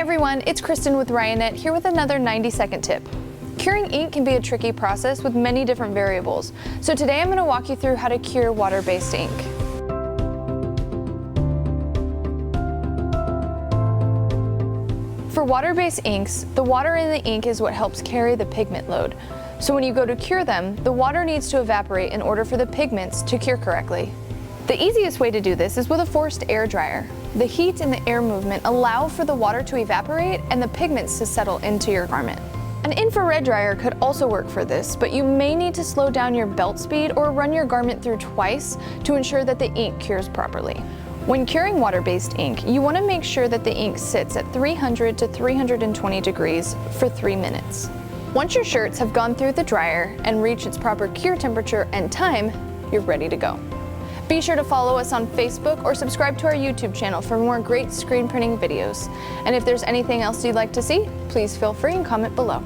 everyone, it's Cristen with Ryonet here with another 90-second tip. Curing ink can be a tricky process with many different variables, so today I'm going to walk you through how to cure water-based ink. For water-based inks, the water in the ink is what helps carry the pigment load. So when you go to cure them, the water needs to evaporate in order for the pigments to cure correctly. The easiest way to do this is with a forced air dryer. The heat and the air movement allow for the water to evaporate and the pigments to settle into your garment. An infrared dryer could also work for this, but you may need to slow down your belt speed or run your garment through twice to ensure that the ink cures properly. When curing water-based ink, you want to make sure that the ink sits at 300 to 320 degrees for 3 minutes. Once your shirts have gone through the dryer and reach its proper cure temperature and time, you're ready to go. Be sure to follow us on Facebook or subscribe to our YouTube channel for more great screen printing videos. And if there's anything else you'd like to see, please feel free and comment below.